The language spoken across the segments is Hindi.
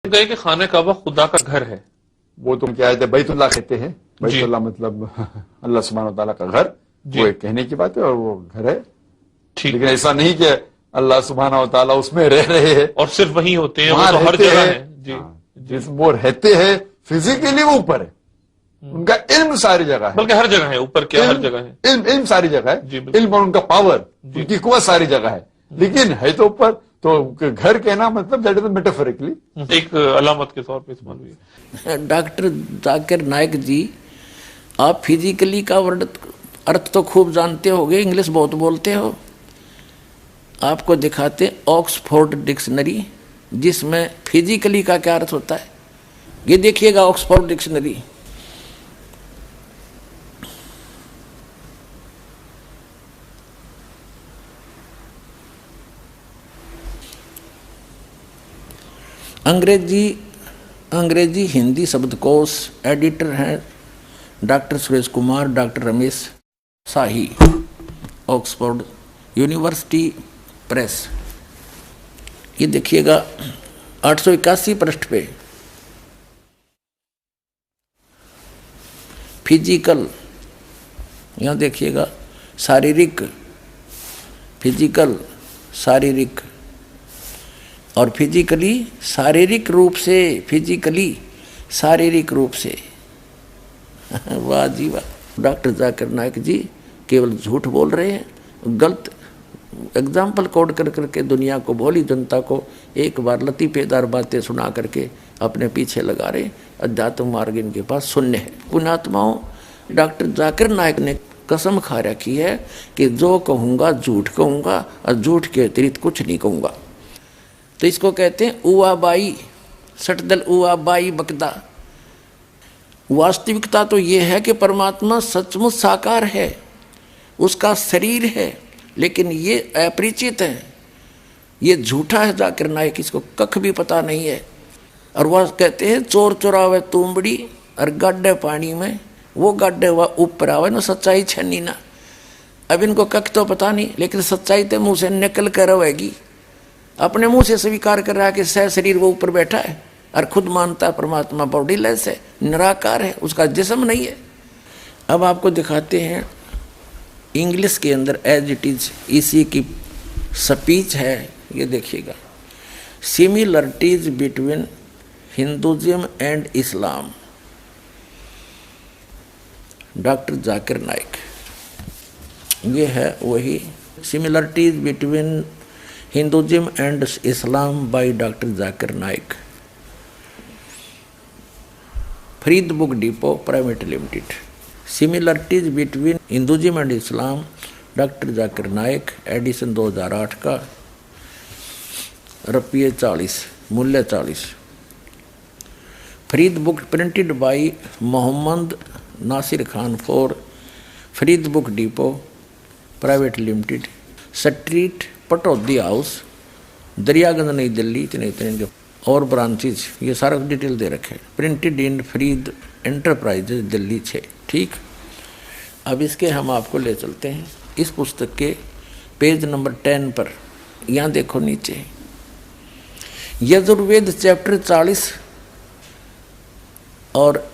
गए कि खाना काबा खुदा का घर है। वो तो क्या है, बैतुल्लाह कहते हैं। बैतुल्लाह मतलब अल्लाह सुब्हानहू तआला का घर। वो एक कहने की बात है और वो घर है, लेकिन ऐसा नहीं कि अल्लाह सुब्हानहू तआला उसमें रह रहे हैं और सिर्फ वही होते हैं, वो वहां तो हर रहते जगह हैं। है। जी, जिस वो रहते हैं फिजिकली वो ऊपर है, उनका इल्म सारी जगह है। बल्कि हर जगह है, ऊपर क्या हर जगह है। इल्म सारी जगह है, इल्म और उनका पावर, उनकी कुव्वत सारी जगह है, लेकिन है तो ऊपर। तो घर कहना मतलब दैट इज मेटाफोरिकली एक अलामत के तौर पे इस्तेमाल हुई है। डॉक्टर जाकिर नाइक जी, आप फिजिकली का वर्ड अर्थ तो खूब जानते होगे, इंग्लिश बहुत बोलते हो। आपको दिखाते ऑक्सफोर्ड डिक्शनरी, जिसमें फिजिकली का क्या अर्थ होता है। ये देखिएगा ऑक्सफोर्ड डिक्शनरी। अंग्रेजी हिंदी शब्दकोश एडिटर हैं डॉक्टर सुरेश कुमार, डॉक्टर रमेश शाही, ऑक्सफोर्ड यूनिवर्सिटी प्रेस। ये देखिएगा 881 पृष्ठ पे फिजिकल, यहाँ देखिएगा शारीरिक, फिजिकल शारीरिक, और फिजिकली शारीरिक रूप से, फिजिकली शारीरिक रूप से। वाह जी वाह। डॉक्टर जाकिर नाइक जी केवल झूठ बोल रहे हैं, गलत एग्जाम्पल कोड कर करके दुनिया को, भोली जनता को एक बार लतीफेदार बातें सुना करके अपने पीछे लगा रहे। अध्यात्म मार्ग इनके पास शून्य है। पुण्यात्माओं, डॉक्टर जाकिर नाइक ने कसम खा रखी है कि जो कहूँगा झूठ कहूँगा और झूठ के अतिरिक्त कुछ नहीं कहूँगा। तो इसको कहते हैं उवाबाई, सटदल उवाबाई बकदा। वास्तविकता तो ये है कि परमात्मा सचमुच साकार है, उसका शरीर है, लेकिन ये अपरिचित है, ये झूठा है। जाकिर नाइक इसको कख भी पता नहीं है। और वह कहते हैं चोर चुरावे तुमबड़ी और गड्ढे पानी में, वो गड्ढे वह ऊपर आवे ना, सच्चाई छनी ना। अब इनको कख तो पता नहीं, लेकिन सच्चाई तो मुँह से निकल कर रहेगी। अपने मुंह से स्वीकार कर रहा है कि सह शरीर वो ऊपर बैठा है, और खुद मानता है परमात्मा बॉडीलेस है, निराकार है, उसका जिस्म नहीं है। अब आपको दिखाते हैं इंग्लिश के अंदर एज इट इज इसी की स्पीच है। ये देखिएगा, similarities between Hinduism and Islam, doctor Zakir Naik. ये है वही similarities between Hinduism and Islam by doctor Zakir Naik, Farid book depot private limited. Similarities between Hinduism and Islam, doctor Zakir Naik, edition 2008 का, रुपये 40, मूल्य 40। Farid book printed by Mohammad Nasir Khan for Farid book depot private limited, street Pataudi house, Daryaganj, New Delhi. इतने इतने और ब्रांचेज, ये सारा डिटेल दे रखे। Printed in Farid enterprises Delhi 6। ठीक, अब इसके हम आपको ले चलते हैं इस पुस्तक के पेज नंबर 10 पर। यहाँ देखो नीचे यजुर्वेद चैप्टर 40 और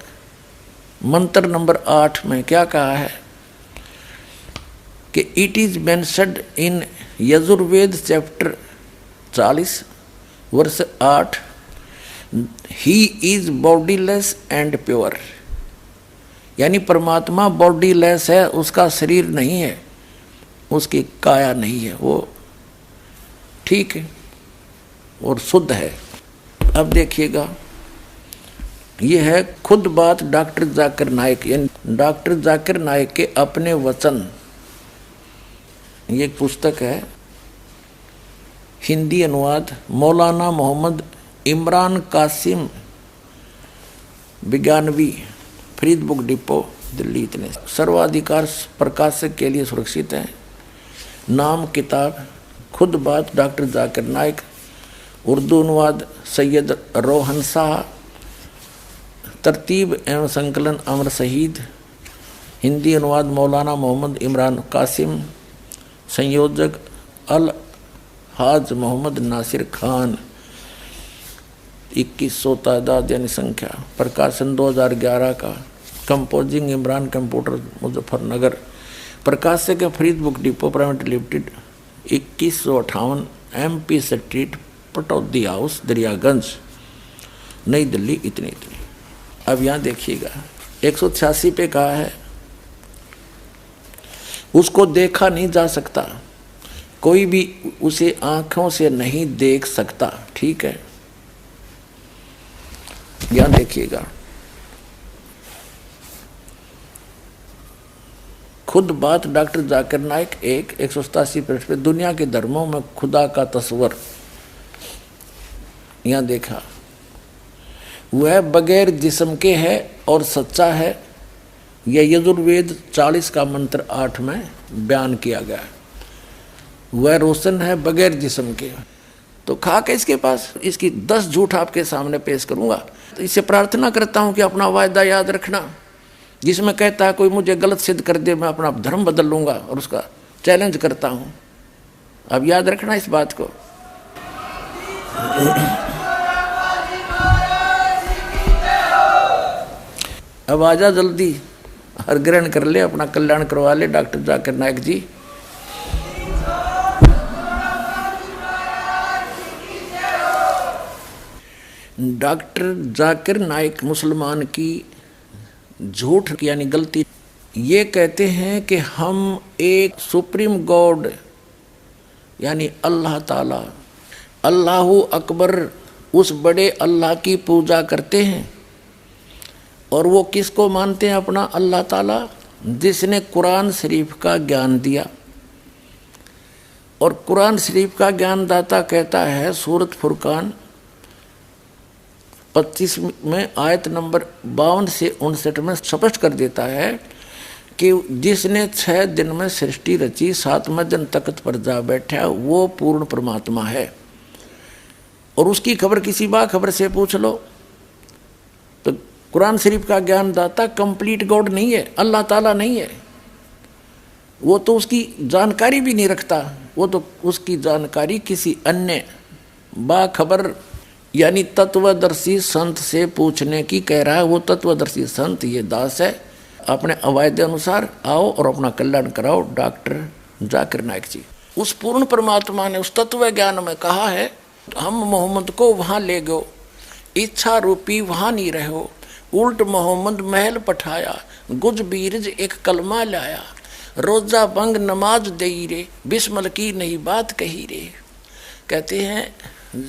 मंत्र नंबर 8 में क्या कहा है कि it is mentioned in Yajurveda chapter 40 वर्ष 8, he is bodiless and pure. यानी परमात्मा बॉडीलेस है, उसका शरीर नहीं है, उसकी काया नहीं है, वो ठीक है और शुद्ध है। अब देखिएगा, ये है खुद बात डॉक्टर जाकिर नाइक, यानी डॉक्टर जाकिर नाइक के अपने वचन। ये एक पुस्तक है, हिंदी अनुवाद मौलाना मोहम्मद इमरान कासिम विज्ञानवी, फरीद बुक डिपो दिल्ली। इतने सर्वाधिकार प्रकाशक के लिए सुरक्षित है। नाम किताब खुद बात डॉक्टर जाकिर नाइक, उर्दू अनुवाद सैयद रोहन शाह, तरतीब एवं संकलन अमर शहीद, हिंदी अनुवाद मौलाना मोहम्मद इमरान कासिम, संयोजक अल हाज मोहम्मद नासिर खान। 2100 तादाद यानी संख्या, प्रकाशन 2011 का, कंपोजिंग इमरान कंप्यूटर मुजफ्फरनगर, प्रकाशक है Farid book depot private limited, 2158 MP street, Pataudi house, Daryaganj, New Delhi, इतनी। अब यहाँ देखिएगा 186 पे कहा है उसको देखा नहीं जा सकता, कोई भी उसे आंखों से नहीं देख सकता, ठीक है। यहाँ देखिएगा खुद बात डॉक्टर जाकिर नाइक 187 पृष्ठ पे, दुनिया के धर्मों में खुदा का तस्वर। यहाँ देखा वह बगैर जिस्म के है और सच्चा है, यह यजुर्वेद 40 का मंत्र 8 में बयान किया गया है। वह रोशन है बगैर जिस्म के। तो खाक है इसके पास, इसकी 10 झूठ आपके सामने पेश करूंगा। तो इससे प्रार्थना करता हूं कि अपना वायदा याद रखना, जिसमें कहता है कोई मुझे गलत सिद्ध कर दे मैं अपना धर्म बदल लूंगा, और उसका चैलेंज करता हूं। अब याद रखना इस बात को। अब आजा जल्दी, हर ग्रहण कर ले, अपना कल्याण करवा ले डॉक्टर जाकिर नाइक जी। डॉक्टर जाकिर नाइक मुसलमान की झूठ यानी गलती ये कहते हैं कि हम एक सुप्रीम गॉड यानी अल्लाह ताला, अल्लाहु अकबर, उस बड़े अल्लाह की पूजा करते हैं। और वो किसको मानते हैं अपना? अल्लाह ताला, जिसने कुरान शरीफ का ज्ञान दिया। और कुरान शरीफ का ज्ञानदाता कहता है सूरत फुरकान 25 में आयत नंबर 52 से 59 में स्पष्ट कर देता है कि जिसने 6 दिन में सृष्टि रची, 7वें दिन तख्त पर जा बैठा, वो पूर्ण परमात्मा है। और उसकी खबर किसी बाखबर से पूछ लो तो कुरान शरीफ का ज्ञानदाता कंप्लीट गॉड नहीं है, अल्लाह ताला नहीं है। वो तो उसकी जानकारी भी नहीं रखता, वो तो उसकी जानकारी किसी अन्य बाखबर यानी तत्वदर्शी संत से पूछने की कह रहा है। वो तत्वदर्शी संत ये दास है। अपने अवायदे अनुसार आओ और अपना कल्याण कराओ डॉक्टर जाकिर नाइक जी। उस पूर्ण परमात्मा ने उस तत्व ज्ञान में कहा है हम मोहम्मद को वहाँ ले गो, इच्छा रूपी वहाँ नहीं रहो, उल्ट मोहम्मद महल पठाया, गुज बीरज एक कलमा लाया, रोजा बंग नमाज दई रे, बिस्मल की नहीं बात कही रे। कहते हैं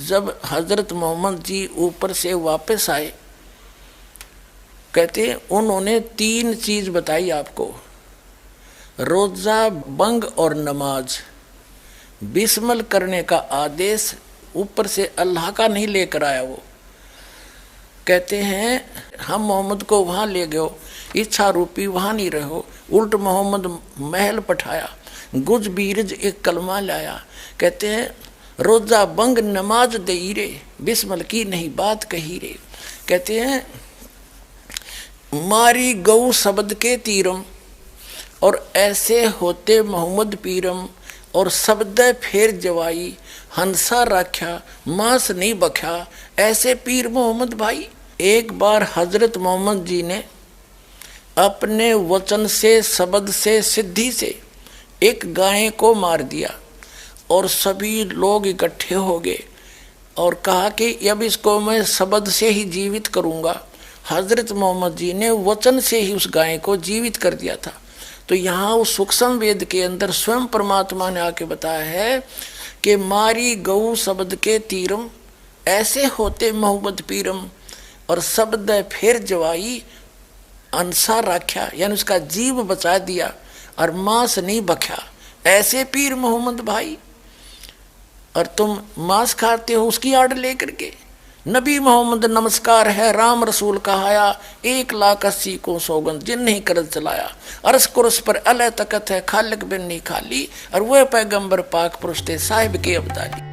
जब हजरत मोहम्मद जी ऊपर से वापस आए, कहते हैं उन्होंने 3 चीज बताई आपको, रोजा बंग और नमाज। बिस्मल करने का आदेश ऊपर से अल्लाह का नहीं लेकर आया। वो कहते हैं हम मोहम्मद को वहाँ ले गए, इच्छा रूपी वहाँ नहीं रहो, उल्ट मोहम्मद महल पठाया, गुज बीरज एक कलमा लाया। कहते हैं रोजा बंग नमाज दई रे, बिस्मल की नहीं बात कही रे। कहते हैं मारी गऊ शब्द के तीरम, और ऐसे होते मोहम्मद पीरम, और शब्द फेर जवाई, हंसा राख्या मांस नहीं बख्या, ऐसे पीर मोहम्मद भाई। एक बार हजरत मोहम्मद जी ने अपने वचन से, शब्द से, सिद्धि से एक गाय को मार दिया और सभी लोग इकट्ठे हो गए और कहा कि अब इसको मैं शब्द से ही जीवित करूंगा। हजरत मोहम्मद जी ने वचन से ही उस गाय को जीवित कर दिया था। तो यहाँ उस सूक्ष्म वेद के अंदर स्वयं परमात्मा ने आके बताया है कि मारी गऊ शब्द के तीरम, ऐसे होते मोहम्मद पीरम, और शब्द फिर जवाई अंसा राख्या, यानी उसका जीव बचा दिया और मांस नहीं बख्या, ऐसे पीर मोहम्मद भाई। और तुम मांस खाते हो उसकी आड़ लेकर के। नबी मोहम्मद नमस्कार है, राम रसूल कहाया, 1,80,000 को सौगंध जिन नहीं करद चलाया, अरस कुरस पर अलह तकत है, खालिक बिन नहीं खाली, और वह पैगंबर पाक पुरुष थे साहिब के अब्दाली।